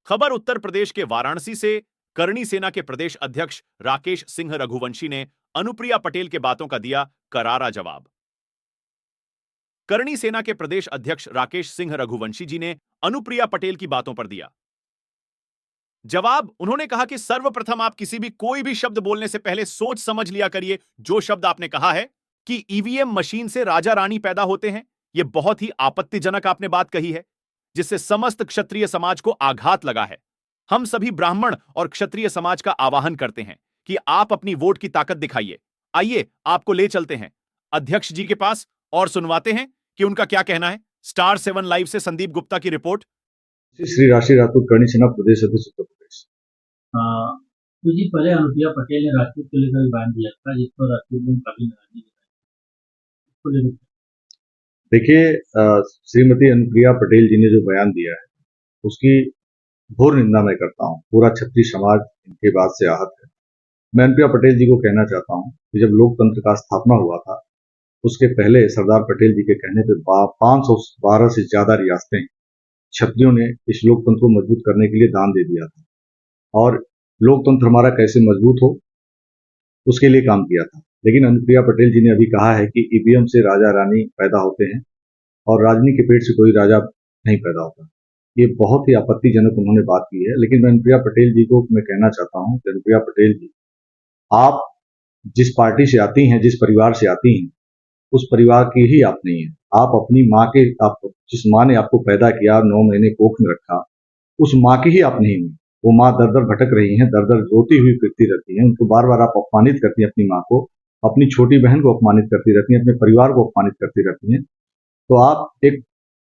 खबर उत्तर प्रदेश के वाराणसी से। करणी सेना के प्रदेश अध्यक्ष राकेश सिंह रघुवंशी ने अनुप्रिया पटेल के बातों का दिया करारा जवाब। करणी सेना के प्रदेश अध्यक्ष राकेश सिंह रघुवंशी जी ने अनुप्रिया पटेल की बातों पर दिया जवाब। उन्होंने कहा कि सर्वप्रथम आप किसी भी कोई भी शब्द बोलने से पहले सोच समझ लिया करिए। जो शब्द आपने कहा है कि ईवीएम मशीन से राजा रानी पैदा होते हैं, यह बहुत ही आपत्तिजनक आपने बात कही है, जिससे समस्त क्षत्रिय समाज को आघात लगा है। हम सभी ब्राह्मण और क्षत्रिय समाज का आह्वान करते हैं कि आप अपनी वोट की ताकत दिखाइए। आइए आपको ले चलते हैं अध्यक्ष जी के पास और सुनवाते हैं कि उनका क्या कहना है। स्टार 7 लाइव से संदीप गुप्ता की रिपोर्ट। श्री राशि राठौर करणी सेना प्रदेश अध्यक्ष उत्तर प्रदेश। तो जी पहले अनुप्रिया पटेल ने राजपूत को लेकर बयान दिया था, जिस पर राजपूत ने काफी नाराजगी जताई। देखिए, श्रीमती अनुप्रिया पटेल जी ने जो बयान दिया है उसकी घोर निंदा मैं करता हूँ। पूरा क्षत्रिय समाज इनके बात से आहत है। मैं अनुप्रिया पटेल जी को कहना चाहता हूँ कि जब लोकतंत्र का स्थापना हुआ था उसके पहले सरदार पटेल जी के कहने पे 512 से ज्यादा रियासतें क्षत्रियों ने इस लोकतंत्र को मजबूत करने के लिए दान दे दिया था और लोकतंत्र हमारा कैसे मजबूत हो उसके लिए काम किया था। लेकिन अनुप्रिया पटेल जी ने अभी कहा है कि ईवीएम से राजा रानी पैदा होते हैं और राजनी के पेट से कोई राजा नहीं पैदा होता। ये बहुत ही आपत्तिजनक उन्होंने बात की है। लेकिन मैं अनुप्रिया पटेल जी को मैं कहना चाहता हूं कि अनुप्रिया पटेल जी, आप जिस पार्टी से आती हैं, जिस परिवार से आती हैं, उस परिवार की ही आप नहीं है। आप अपनी माँ के, आप जिस माँ ने आपको पैदा किया, 9 महीने कोख में रखा, उस माँ की ही आप नहीं है। वो माँ दर दर भटक रही हैं, दर दर रोती हुई फिरती रहती हैं। उनको बार बार आप अपमानित करती हैं, अपनी माँ को, अपनी छोटी बहन को अपमानित करती रहती हैं, अपने परिवार को अपमानित करती रहती हैं। तो आप एक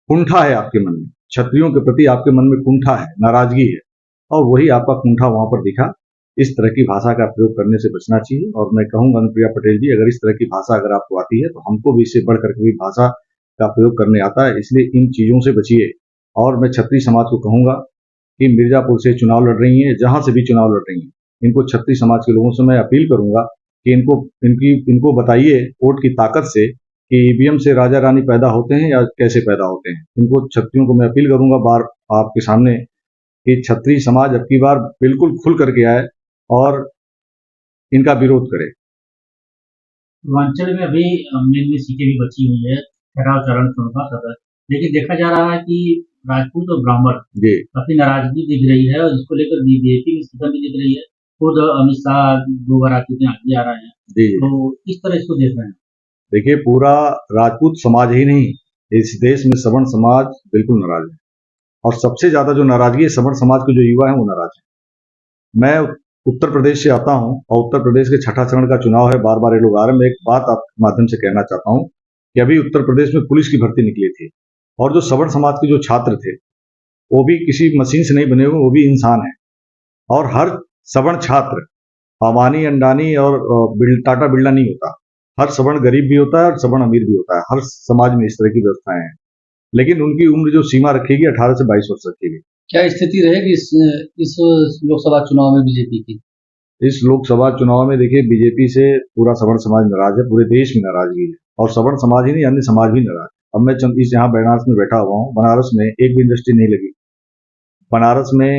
कुंठा है आपके मन में, क्षत्रियों के प्रति आपके मन में कुंठा है, नाराजगी है, और वही आपका कुंठा वहां पर दिखा। इस तरह की भाषा का प्रयोग करने से बचना चाहिए। और मैं कहूंगा अनुप्रिया पटेल जी, अगर इस तरह की भाषा अगर आपको आती है तो हमको भी इससे बढ़ करके भी भाषा का प्रयोग करने आता है। इसलिए इन चीजों से बचिए। और मैं क्षत्रिय समाज को कहूंगा कि मिर्जापुर से चुनाव लड़ रही हैं, जहां से भी चुनाव लड़ रही हैं, इनको क्षत्रिय समाज के लोगों से मैं अपील करूंगा कि इनको बताइए वोट की ताकत से कि ईवीएम से राजा रानी पैदा होते हैं या कैसे पैदा होते हैं। इनको क्षत्रियों को मैं अपील करूंगा बार आपके सामने कि क्षत्रिय समाज अब की बार बिल्कुल खुल करके आए और इनका विरोध करे। पूर्वांचल में अभी मेन सीटें भी बची हुई है, ठहराव चरण सदन, लेकिन देखा जा रहा है कि राजपूत और ब्राह्मण काफी नाराजगी दिख रही है और इसको लेकर बीजेपी में स्थिति भी दिख रही है। खुद अमित शाह 2 बार आगे आ रहे हैं, तो किस तरह इसको देख रहे हैं? देखिए, पूरा राजपूत समाज ही नहीं, इस देश में सवर्ण समाज बिल्कुल नाराज है और सबसे ज्यादा जो नाराजगी है सवर्ण समाज के जो युवा है वो नाराज है। मैं उत्तर प्रदेश से आता हूं और उत्तर प्रदेश के छठा चरण का चुनाव है, बार बार ये लोग आ रहे हैं। मैं एक बात आपके माध्यम से कहना चाहता हूं कि अभी उत्तर प्रदेश में पुलिस की भर्ती निकली थी और जो सवर्ण समाज के जो छात्र थे वो भी किसी मशीन से नहीं बने हुए, वो भी इंसान है। और हर सवर्ण छात्र अंबानी अंडानी और टाटा बिरला नहीं होता। हर सवर्ण गरीब भी होता है और सवर्ण अमीर भी होता है। हर समाज में इस तरह की व्यवस्थाएं हैं। लेकिन उनकी उम्र जो सीमा रखेगी 18 से 22 वर्ष रखेगी। क्या स्थिति रहेगी इस लोकसभा चुनाव में बीजेपी की? इस लोकसभा चुनाव में देखिए, बीजेपी से पूरा सवर्ण समाज नाराज है, पूरे देश में नाराजगी है और सवर्ण समाज ही नहीं, अन्य समाज भी नाराज है। अब मैं इस यहाँ बनारस में बैठा हुआ हूँ, बनारस में एक भी इंडस्ट्री नहीं लगी। बनारस में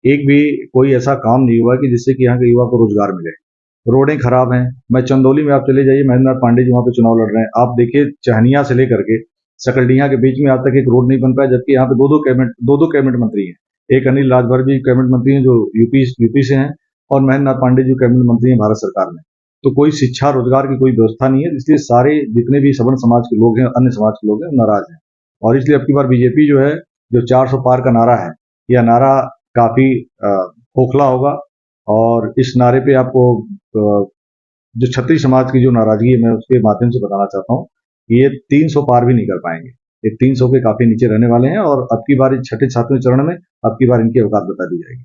एक भी कोई ऐसा काम नहीं हुआ कि जिससे कि यहाँ के युवा को रोजगार मिले। रोडें खराब हैं। मैं चंदौली में आप चले जाइए, महेंद्रनाथ पांडे जी वहां पे चुनाव लड़ रहे हैं। आप देखिए, चहनिया से लेकर के सकलडीहा के बीच में आज तक एक रोड नहीं बन पाया, जबकि यहाँ पे दो कैबिनेट मंत्री हैं। एक अनिल राजभर जी कैबिनेट मंत्री हैं जो यूपी से हैं और महेंद्रनाथ पांडे जी कैबिनेट मंत्री हैं भारत सरकार में। तो कोई शिक्षा रोजगार की कोई व्यवस्था नहीं है, इसलिए सारे जितने भी सवर्ण समाज के लोग हैं, अन्य समाज के लोग हैं, नाराज हैं। और इसलिए अब की बार बीजेपी जो है, जो 400 पार का नारा है, यह नारा काफी खोखला होगा। और इस नारे पे आपको जो क्षत्रिय समाज की जो नाराजगी है, मैं उसके माध्यम से बताना चाहता हूँ कि ये 300 पार भी नहीं कर पाएंगे। ये 300 के काफी नीचे रहने वाले हैं और अब की बार छठे सातवें चरण में अब की बार इनकी औकात बता दी जाएगी।